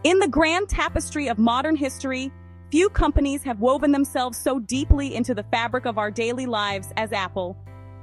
In the grand tapestry of modern history, few companies have woven themselves so deeply into the fabric of our daily lives as Apple.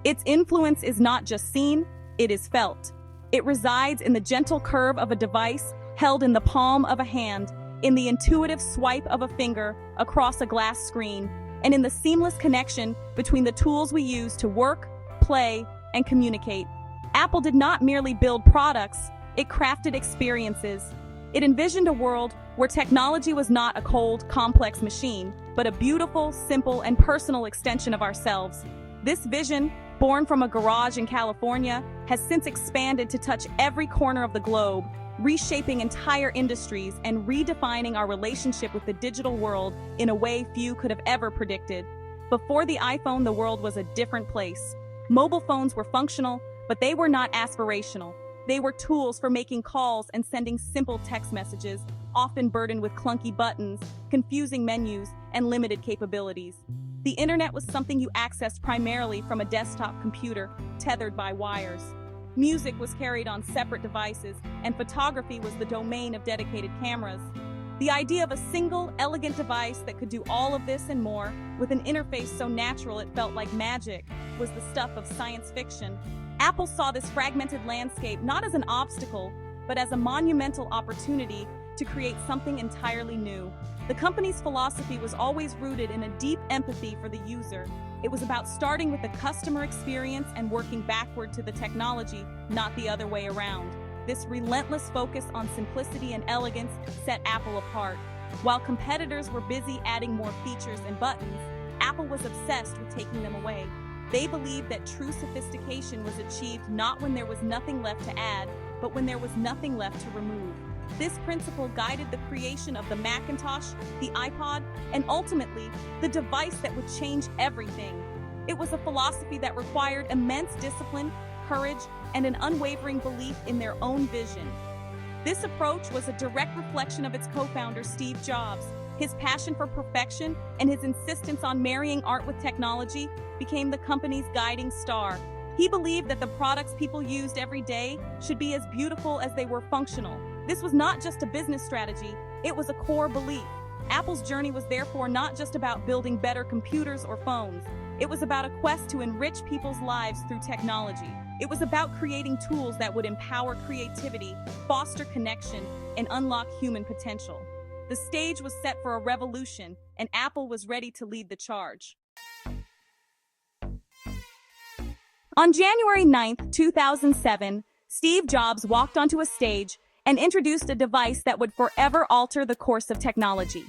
Its influence is not just seen, it is felt. It resides in the gentle curve of a device held in the palm of a hand, in the intuitive swipe of a finger across a glass screen, and in the seamless connection between the tools we use to work, play, and communicate. Apple did not merely build products, it crafted experiences. It envisioned a world where technology was not a cold, complex machine, but a beautiful, simple, and personal extension of ourselves. This vision, born from a garage in California, has since expanded to touch every corner of the globe, reshaping entire industries and redefining our relationship with the digital world in a way few could have ever predicted. Before the iPhone, the world was a different place. Mobile phones were functional, but they were not aspirational. They were tools for making calls and sending simple text messages, often burdened with clunky buttons, confusing menus, and limited capabilities. The internet was something you accessed primarily from a desktop computer, tethered by wires. Music was carried on separate devices, and photography was the domain of dedicated cameras. The idea of a single, elegant device that could do all of this and more, with an interface so natural it felt like magic, was the stuff of science fiction. Apple saw this fragmented landscape not as an obstacle, but as a monumental opportunity to create something entirely new. The company's philosophy was always rooted in a deep empathy for the user. It was about starting with the customer experience and working backward to the technology, not the other way around. This relentless focus on simplicity and elegance set Apple apart. While competitors were busy adding more features and buttons, Apple was obsessed with taking them away. They believed that true sophistication was achieved not when there was nothing left to add, but when there was nothing left to remove. This principle guided the creation of the Macintosh, the iPod, and ultimately, the device that would change everything. It was a philosophy that required immense discipline, courage, and an unwavering belief in their own vision. This approach was a direct reflection of its co-founder, Steve Jobs. His passion for perfection and his insistence on marrying art with technology became the company's guiding star. He believed that the products people used every day should be as beautiful as they were functional. This was not just a business strategy, it was a core belief. Apple's journey was therefore not just about building better computers or phones. It was about a quest to enrich people's lives through technology. It was about creating tools that would empower creativity, foster connection, and unlock human potential. The stage was set for a revolution, and Apple was ready to lead the charge. On January 9, 2007, Steve Jobs walked onto a stage and introduced a device that would forever alter the course of technology.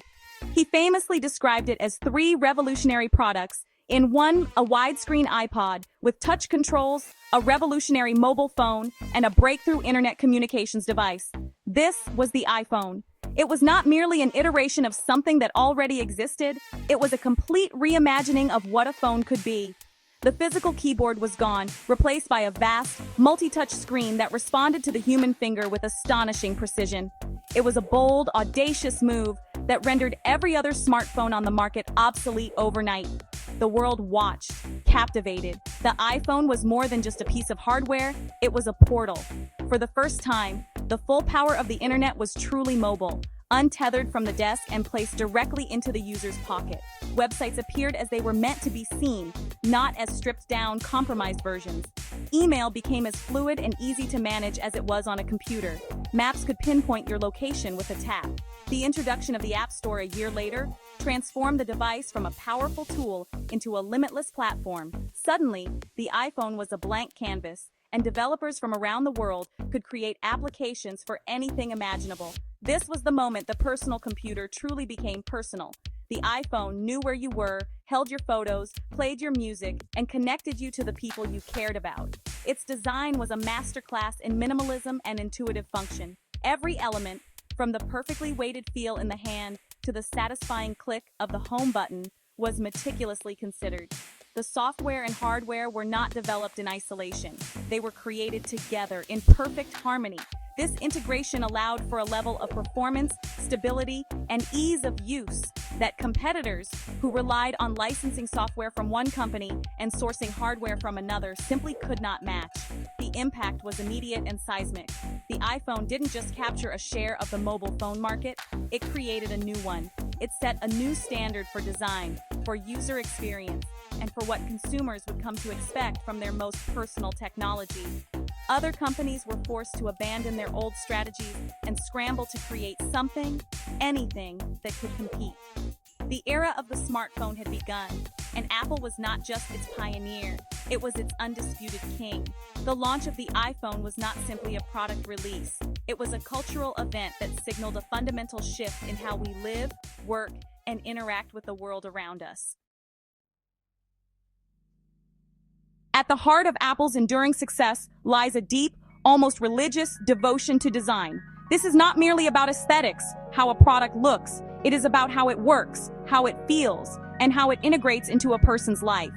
He famously described it as 3 revolutionary products. In one, a widescreen iPod with touch controls, a revolutionary mobile phone, and a breakthrough internet communications device. This was the iPhone. It was not merely an iteration of something that already existed, it was a complete reimagining of what a phone could be. The physical keyboard was gone, replaced by a vast, multi-touch screen that responded to the human finger with astonishing precision. It was a bold, audacious move that rendered every other smartphone on the market obsolete overnight. The world watched, captivated. The iPhone was more than just a piece of hardware, it was a portal. For the first time, the full power of the internet was truly mobile, untethered from the desk and placed directly into the user's pocket. Websites appeared as they were meant to be seen, not as stripped-down, compromised versions. Email became as fluid and easy to manage as it was on a computer. Maps could pinpoint your location with a tap. The introduction of the App Store a year later transformed the device from a powerful tool into a limitless platform. Suddenly, the iPhone was a blank canvas, and developers from around the world could create applications for anything imaginable. This was the moment the personal computer truly became personal. The iPhone knew where you were, held your photos, played your music, and connected you to the people you cared about. Its design was a masterclass in minimalism and intuitive function. Every element, from the perfectly weighted feel in the hand to the satisfying click of the home button, was meticulously considered. The software and hardware were not developed in isolation. They were created together in perfect harmony. This integration allowed for a level of performance, stability, and ease of use that competitors who relied on licensing software from one company and sourcing hardware from another simply could not match. The impact was immediate and seismic. the iPhone didn't just capture a share of the mobile phone market, it created a new one. It set a new standard for design, for user experience, and for what consumers would come to expect from their most personal technology. Other companies were forced to abandon their old strategies and scramble to create something, anything, that could compete. The era of the smartphone had begun, and Apple was not just its pioneer, it was its undisputed king. The launch of the iPhone was not simply a product release, it was a cultural event that signaled a fundamental shift in how we live, work, and interact with the world around us. At the heart of Apple's enduring success lies a deep, almost religious devotion to design. This is not merely about aesthetics, how a product looks. It is about how it works, how it feels, and how it integrates into a person's life.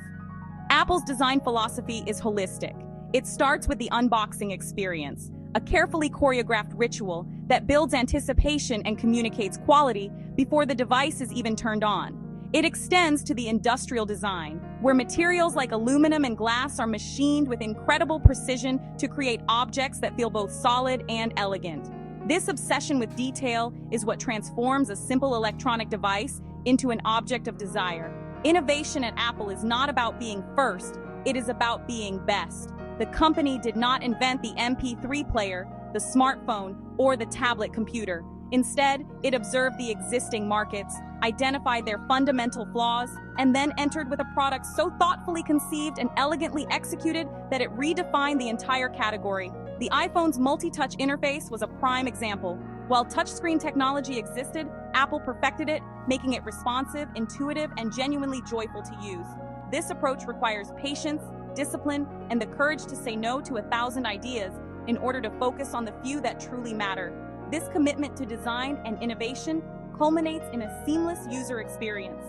Apple's design philosophy is holistic. It starts with the unboxing experience, a carefully choreographed ritual that builds anticipation and communicates quality before the device is even turned on. It extends to the industrial design, where materials like aluminum and glass are machined with incredible precision to create objects that feel both solid and elegant. This obsession with detail is what transforms a simple electronic device into an object of desire. Innovation at Apple is not about being first, it is about being best. The company did not invent the MP3 player, the smartphone, or the tablet computer. Instead, it observed the existing markets, identified their fundamental flaws, and then entered with a product so thoughtfully conceived and elegantly executed that it redefined the entire category. The iPhone's multi-touch interface was a prime example. While touchscreen technology existed, Apple perfected it, making it responsive, intuitive, and genuinely joyful to use. This approach requires patience, discipline, and the courage to say no to 1,000 ideas in order to focus on the few that truly matter. This commitment to design and innovation culminates in a seamless user experience.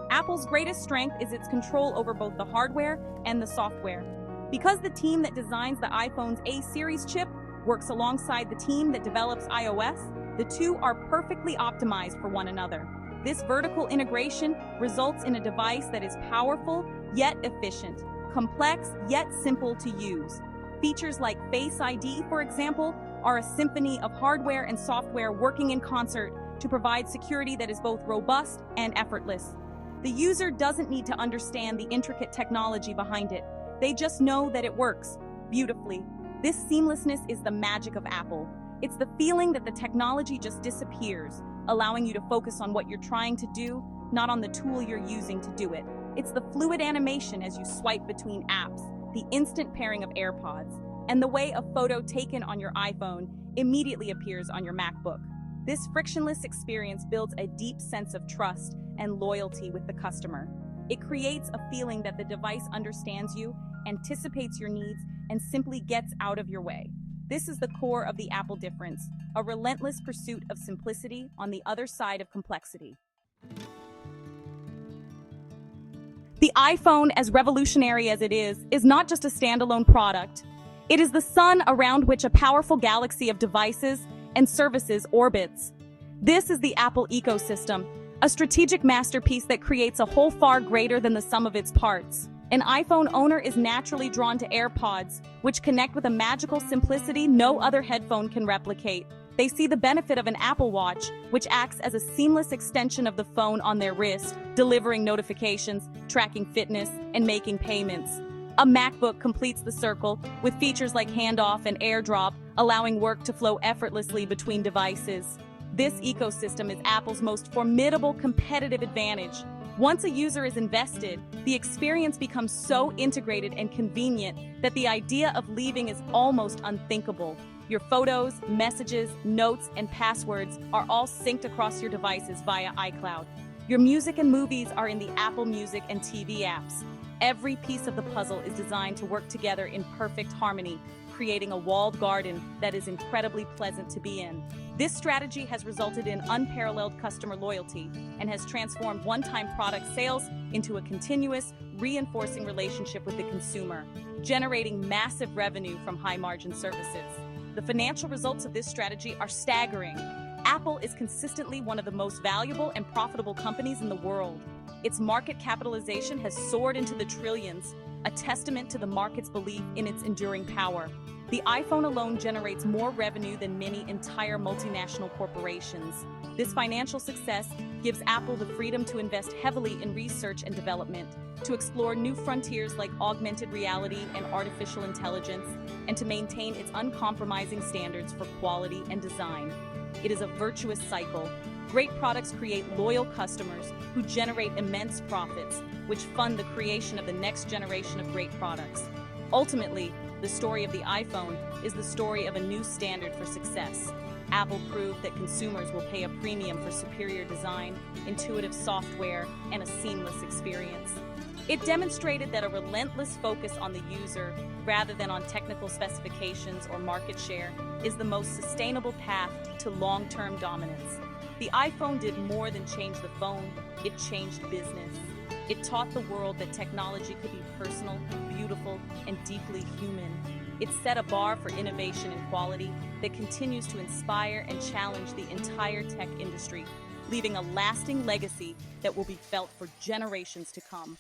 Apple's greatest strength is its control over both the hardware and the software. Because the team that designs the iPhone's A-series chip works alongside the team that develops iOS, the two are perfectly optimized for one another. This vertical integration results in a device that is powerful yet efficient, complex yet simple to use. Features like Face ID, for example, are a symphony of hardware and software working in concert to provide security that is both robust and effortless. The user doesn't need to understand the intricate technology behind it. They just know that it works beautifully. This seamlessness is the magic of Apple. It's the feeling that the technology just disappears, allowing you to focus on what you're trying to do, not on the tool you're using to do it. It's the fluid animation as you swipe between apps, the instant pairing of AirPods, and the way a photo taken on your iPhone immediately appears on your MacBook. This frictionless experience builds a deep sense of trust and loyalty with the customer. It creates a feeling that the device understands you, anticipates your needs, and simply gets out of your way. This is the core of the Apple difference, a relentless pursuit of simplicity on the other side of complexity. The iPhone, as revolutionary as it is not just a standalone product. It is the sun around which a powerful galaxy of devices and services orbits. This is the Apple ecosystem, a strategic masterpiece that creates a whole far greater than the sum of its parts. An iPhone owner is naturally drawn to AirPods, which connect with a magical simplicity no other headphone can replicate. They see the benefit of an Apple Watch, which acts as a seamless extension of the phone on their wrist, delivering notifications, tracking fitness, and making payments. A MacBook completes the circle with features like handoff and AirDrop, allowing work to flow effortlessly between devices. This ecosystem is Apple's most formidable competitive advantage. Once a user is invested, the experience becomes so integrated and convenient that the idea of leaving is almost unthinkable. Your photos, messages, notes, and passwords are all synced across your devices via iCloud. Your music and movies are in the Apple Music and TV apps. Every piece of the puzzle is designed to work together in perfect harmony, creating a walled garden that is incredibly pleasant to be in. This strategy has resulted in unparalleled customer loyalty and has transformed one-time product sales into a continuous, reinforcing relationship with the consumer, generating massive revenue from high-margin services. The financial results of this strategy are staggering. Apple is consistently one of the most valuable and profitable companies in the world. Its market capitalization has soared into the trillions, a testament to the market's belief in its enduring power. The iPhone alone generates more revenue than many entire multinational corporations. This financial success gives Apple the freedom to invest heavily in research and development, to explore new frontiers like augmented reality and artificial intelligence, and to maintain its uncompromising standards for quality and design. It is a virtuous cycle. Great products create loyal customers who generate immense profits, which fund the creation of the next generation of great products. Ultimately, the story of the iPhone is the story of a new standard for success. Apple proved that consumers will pay a premium for superior design, intuitive software, and a seamless experience. It demonstrated that a relentless focus on the user, rather than on technical specifications or market share, is the most sustainable path to long-term dominance. The iPhone did more than change the phone, it changed business. It taught the world that technology could be personal, beautiful, and deeply human. It set a bar for innovation and quality that continues to inspire and challenge the entire tech industry, leaving a lasting legacy that will be felt for generations to come.